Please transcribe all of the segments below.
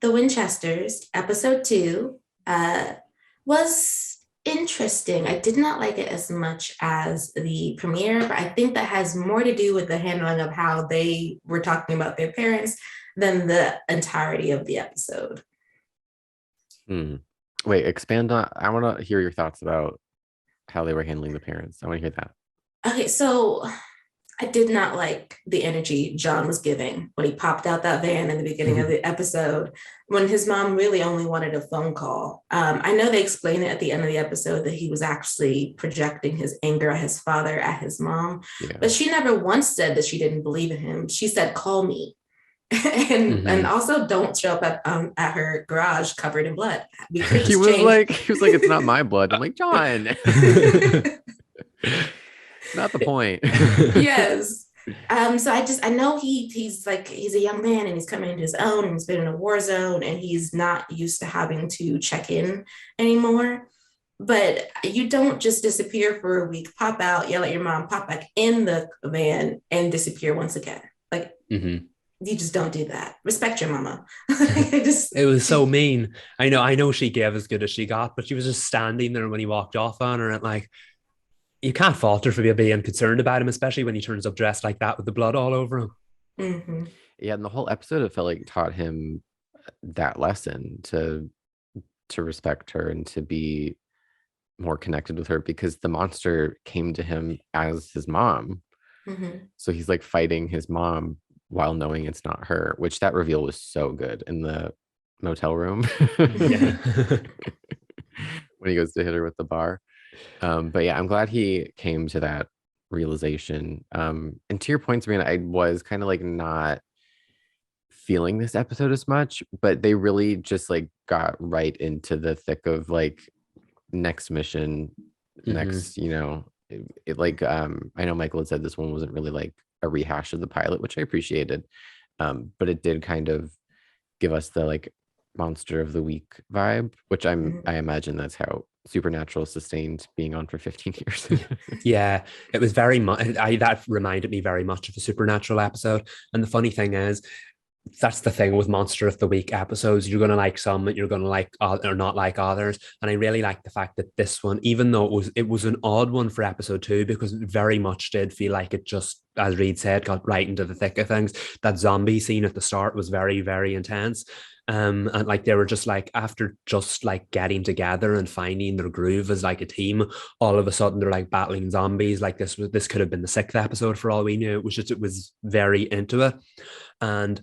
The Winchesters, episode 2, was interesting. I did not like it as much as the premiere, but I think that has more to do with the handling of how they were talking about their parents than the entirety of the episode. Hmm. Wait, expand on. I want to hear your thoughts about how they were handling the parents. I want to hear that. Okay, so I did not like the energy John was giving when he popped out that van in the beginning of the episode, when his mom really only wanted a phone call. I know they explain it at the end of the episode that he was actually projecting his anger at his father, at his mom, Yeah. but she never once said that she didn't believe in him. She said, call me. And Hmm. also don't show up at her garage covered in blood. We could He just was change. like, it's not my blood. I'm like, John, not the point. Yes. So I know he's a young man and he's coming into his own and he's been in a war zone and he's not used to having to check in anymore. But you don't just disappear for a week, pop out, yell at your mom, pop back in the van and disappear once again. Like Hmm. you just don't do that. Respect your mama. I just It was so mean. I know she gave as good as she got, but she was just standing there when he walked off on her, and like, you can't fault her for being concerned about him, especially when he turns up dressed like that with the blood all over him. mhm. Yeah, and the whole episode, it felt like taught him that lesson to respect her and to be more connected with her because the monster came to him as his mom. Mhm. So he's like fighting his mom while knowing it's not her, which that reveal was so good in the motel room Yeah. when he goes to hit her with the bar. But yeah, I'm glad he came to that realization. And to your point, Sabrina, I was kind of like not feeling this episode as much, but they really just like got right into the thick of like next mission, Hmm. next, like I know Michael had said this one wasn't really like a rehash of the pilot, which I appreciated. But it did kind of give us the like monster of the week vibe, which I Mhm. imagine that's how Supernatural sustained being on for 15 years. Yeah, it was very much. That reminded me very much of a Supernatural episode. And the funny thing is, that's the thing with Monster of the Week episodes. You're going to like some, you're going to like or not like others. And I really like the fact that this one, even though it was an odd one for episode 2, because it very much did feel like it just, as Reed said, got right into the thick of things. That zombie scene at the start was very, very intense. And like they were just like, after just like getting together and finding their groove as like a team, all of a sudden they're like battling zombies. Like this could have been the 6th episode for all we knew. It was very into it. And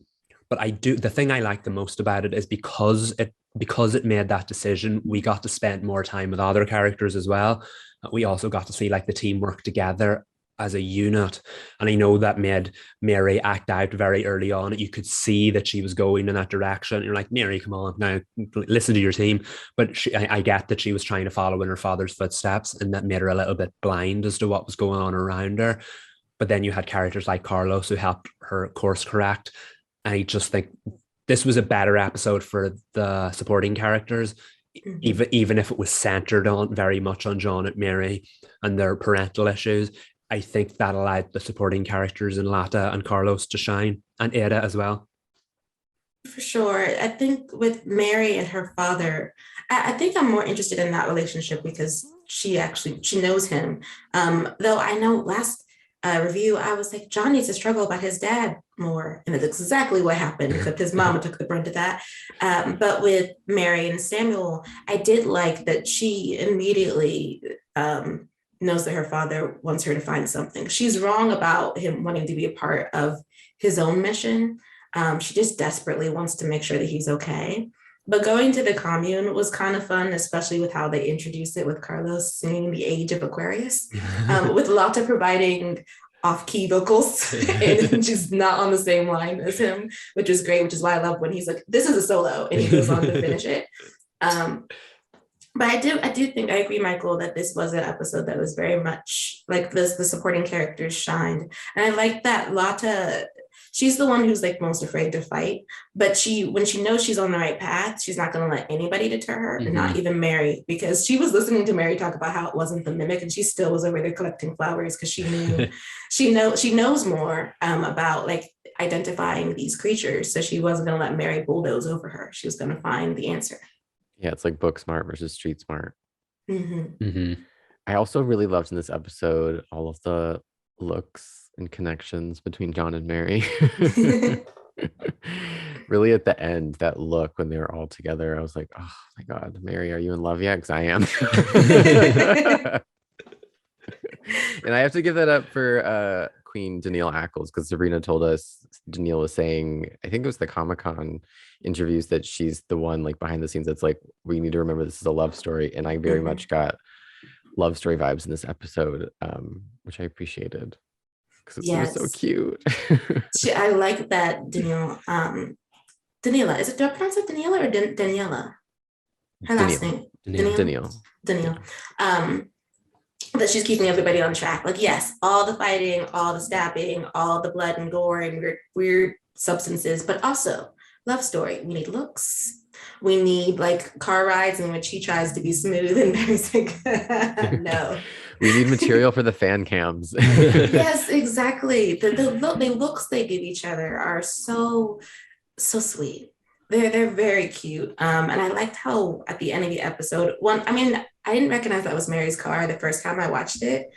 but the thing I like the most about it is because it made that decision, we got to spend more time with other characters as well. We also got to see like the team work together as a unit. And I know that made Mary act out very early on. You could see that she was going in that direction. You're like, Mary, come on now, listen to your team. But I get that she was trying to follow in her father's footsteps, and that made her a little bit blind as to what was going on around her. But then you had characters like Carlos who helped her course correct. I just think this was a better episode for the supporting characters, Mhm. even if it was centered on very much on John and Mary and their parental issues. I think that allowed the supporting characters in Lata and Carlos to shine, and Ada as well. For sure. I think with Mary and her father, I think I'm more interested in that relationship because she knows him. Though I know last review, I was like, John needs to struggle about his dad more. And that's exactly what happened, except his mama took the brunt of that. But with Mary and Samuel, I did like that she immediately knows that her father wants her to find something. She's wrong about him wanting to be a part of his own mission. She just desperately wants to make sure that he's okay. But going to the commune was kind of fun, especially with how they introduced it with Carlos singing The Age of Aquarius, with Lotta providing off-key vocals and just not on the same line as him, which was great, which is why I love when he's like, this is a solo, and he goes on to finish it. Um, but I do think I agree, Michael, that this was an episode that was very much like this. The supporting characters shined, and I like that Lotta. she's the one who's like most afraid to fight. But when she knows she's on the right path, she's not going to let anybody deter her, and not even Mary, because she was listening to Mary talk about how it wasn't the mimic, and she still was over there collecting flowers because she knew she knows more about like identifying these creatures. So she wasn't going to let Mary bulldoze over her. She was going to find the answer. Yeah, it's like book smart versus street smart. Mm-hmm. I also really loved in this episode all of the looks and connections between John and Mary. Really at the end, that look when they were all together, I was like, oh my God, Mary, are you in love yet? Because I am. And I have to give that up for Queen Danielle Ackles, because Sabrina told us, Danielle was saying, I think it was the Comic-Con interviews, that she's the one like behind the scenes that's like, we need to remember this is a love story. And I very much got love story vibes in this episode, which I appreciated because it was so cute. I like that Danielle. Daniela, do I pronounce it Daniela or Daniela? Her last name. Danielle. That she's keeping everybody on track. Like, yes, all the fighting, all the stabbing, all the blood and gore and weird substances, but also love story. We need looks. We need like car rides in which he tries to be smooth and Mary's like, no. We need material for the fan cams. Yes, exactly. The looks they give each other are so sweet. They're very cute. And I liked how at the end of the episode, I didn't recognize that was Mary's car the first time I watched it.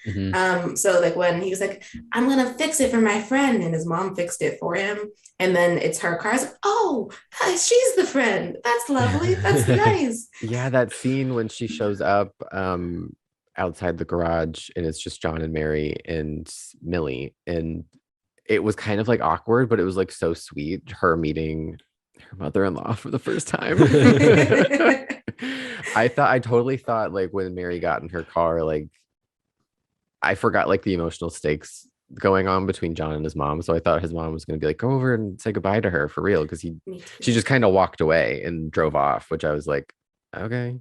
So like when he was like, I'm gonna fix it for my friend, and his mom fixed it for him, and then it's her car. I was like, oh, she's the friend. That's lovely. That's nice. Yeah, that scene when she shows up outside the garage and it's just John and Mary and Millie, and it was kind of like awkward, but it was like so sweet, her meeting her mother-in-law for the first time. I totally thought like when Mary got in her car, like I forgot like the emotional stakes going on between John and his mom. So I thought his mom was going to be like, go over and say goodbye to her for real. Because she just kind of walked away and drove off, which I was like, okay.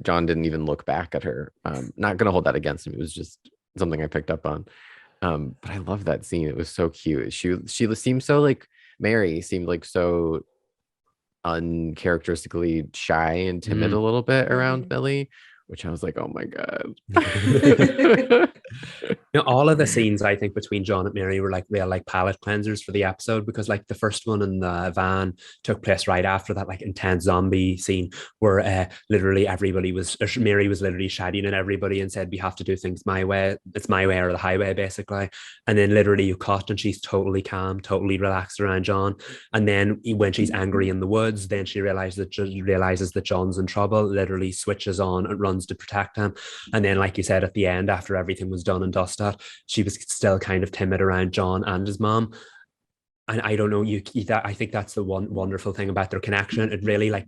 John didn't even look back at her. Not going to hold that against him. It was just something I picked up on. But I love that scene. It was so cute. She seemed so like, Mary seemed like so uncharacteristically shy and timid a little bit around Millie, which I was like, oh my God. All of the scenes I think between John and Mary were like real like palate cleansers for the episode, because like the first one in the van took place right after that like intense zombie scene where literally Mary was literally shouting at everybody and said, we have to do things my way. It's my way or the highway, basically. And then literally you cut and she's totally calm, totally relaxed around John. And then when she's angry in the woods, then she realizes that John's in trouble, literally switches on and runs to protect him. And then, like you said, at the end, after everything was done and dusted, she was still kind of timid around John and his mom. And I don't know, I think that's the one wonderful thing about their connection. It really, like,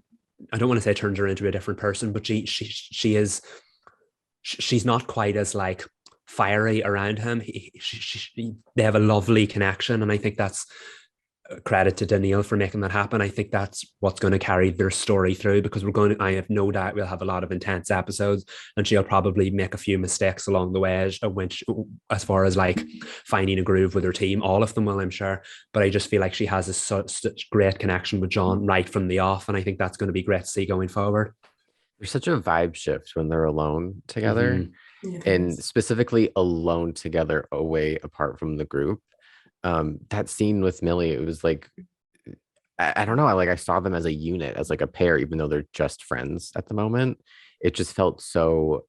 I don't want to say turns her into a different person, but she's not quite as like fiery around him. They have a lovely connection, and I think that's credit to Danielle for making that happen. I think that's what's going to carry their story through, because I have no doubt we'll have a lot of intense episodes, and she'll probably make a few mistakes along the way as far as like finding a groove with her team. All of them will, I'm sure, but I just feel like she has such great connection with John right from the off, and I think that's going to be great to see going forward. There's such a vibe shift when they're alone together, and specifically alone together away apart from the group. That scene with Millie, it was like, I don't know, I saw them as a unit, as like a pair, even though they're just friends at the moment. It just felt so,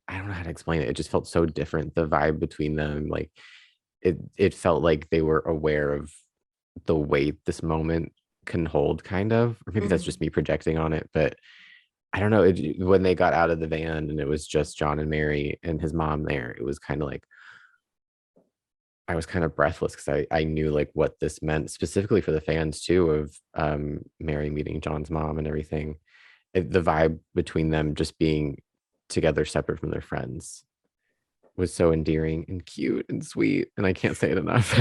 I don't know how to explain it. It just felt so different. The vibe between them, like it felt like they were aware of the weight this moment can hold, kind of, or maybe that's just me projecting on it, but I don't know. When they got out of the van and it was just John and Mary and his mom there, it was kind of like, I was kind of breathless, because I knew like what this meant specifically for the fans too, of Mary meeting John's mom and everything. The vibe between them just being together separate from their friends was so endearing and cute and sweet, and I can't say it enough.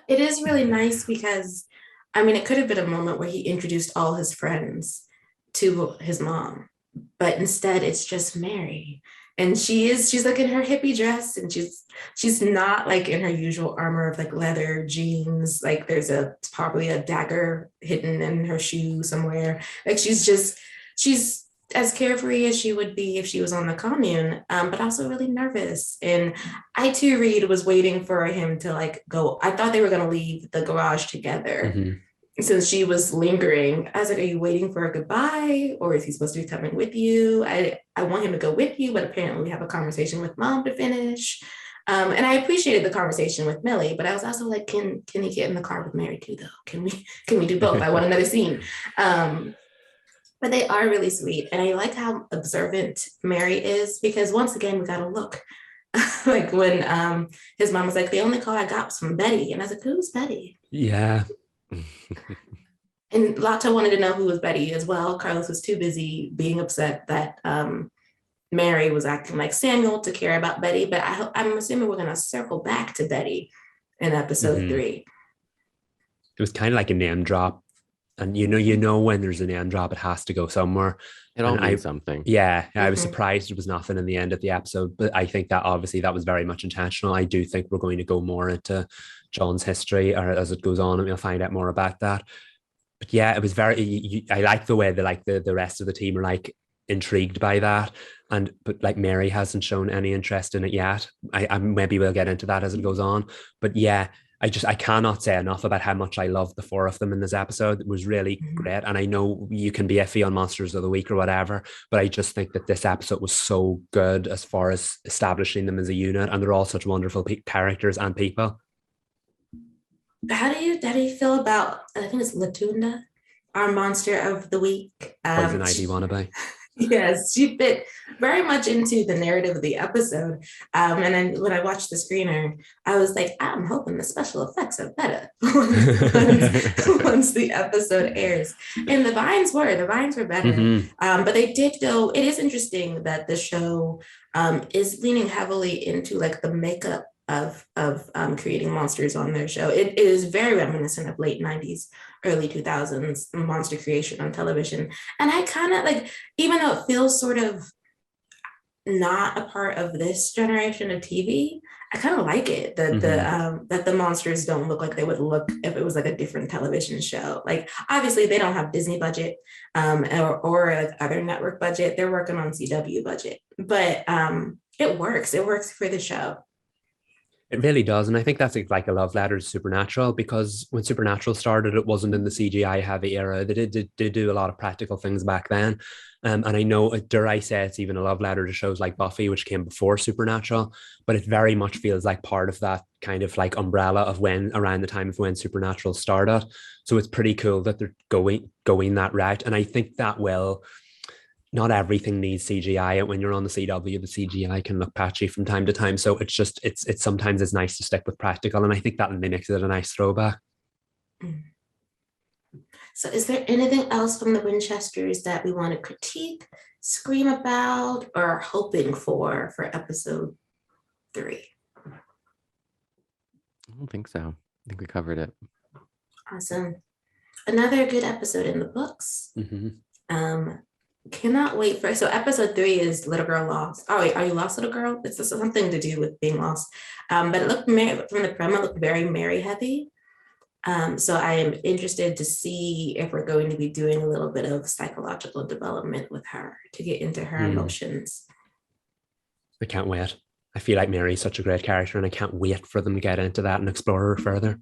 It is really nice because, I mean, it could have been a moment where he introduced all his friends to his mom, but instead it's just Mary. And she's like in her hippie dress, and she's not like in her usual armor of like leather jeans. Like there's probably a dagger hidden in her shoe somewhere. Like she's as carefree as she would be if she was on the commune, but also really nervous. And I too, Reed, was waiting for him to like go. I thought they were gonna leave the garage together. Mhm. Since she was lingering, I was like, are you waiting for a goodbye, or is he supposed to be coming with you? I want him to go with you, but apparently we have a conversation with mom to finish. And I appreciated the conversation with Millie, but I was also like, can he get in the car with Mary too, though? Can we do both? I want another scene. But they are really sweet. And I like how observant Mary is, because once again, we got to look. Like when his mom was like, the only call I got was from Betty. And I was like, who's Betty? Yeah. And Lato wanted to know who was Betty as well. Carlos was too busy being upset that Mary was acting like Samuel to care about Betty. But I'm assuming we're going to circle back to Betty in episode 3. It was kind of like a name drop. And you know when there's a name drop, it has to go somewhere. It all means something. Yeah, I was surprised it was nothing in the end of the episode, but I think that obviously that was very much intentional. I do think we're going to go more into John's history, or as it goes on, and we'll find out more about that. But yeah, it was very. I like the way that like the rest of the team are like intrigued by that, but like Mary hasn't shown any interest in it yet. I maybe we'll get into that as it goes on, but yeah. I cannot say enough about how much I loved the 4 of them in this episode. It was really great. And I know you can be iffy on Monsters of the Week or whatever, but I just think that this episode was so good as far as establishing them as a unit. And they're all such wonderful characters and people. How do you feel about, I think it's Latunda, our Monster of the Week? Poison Ivy wannabe. Yes, she fit very much into the narrative of the episode. And then when I watched the screener, I was like, I'm hoping the special effects are better once the episode airs. And the vines were better. But they did go, it is interesting that the show is leaning heavily into like the makeup of creating monsters on their show. It is very reminiscent of late 90s, early 2000s monster creation on television. And I kind of like, even though it feels sort of not a part of this generation of TV, I kind of like it that the monsters don't look like they would look if it was like a different television show. Like obviously they don't have Disney budget or like other network budget. They're working on CW budget, but it works. It works for the show. It really does. And I think that's like a love letter to Supernatural, because when Supernatural started, it wasn't in the CGI heavy era. They did do a lot of practical things back then. And I know, dare I say, it's even a love letter to shows like Buffy, which came before Supernatural, but it very much feels like part of that kind of like umbrella of around the time of when Supernatural started. So it's pretty cool that they're going that route. And I think that not everything needs CGI. When you're on the CW, the CGI can look patchy from time to time. So it's sometimes it's nice to stick with practical. And I think that makes it a nice throwback. So is there anything else from the Winchesters that we want to critique, scream about, or hoping for episode 3? I don't think so. I think we covered it. Awesome. Another good episode in the books. Cannot wait for, so episode 3 is Little Girl Lost. Oh wait, are you lost, little girl? It's something to do with being lost. But it looked from the promo, looked very Mary heavy. So I am interested to see if we're going to be doing a little bit of psychological development with her to get into her emotions. I can't wait. I feel like Mary's such a great character, and I can't wait for them to get into that and explore her further.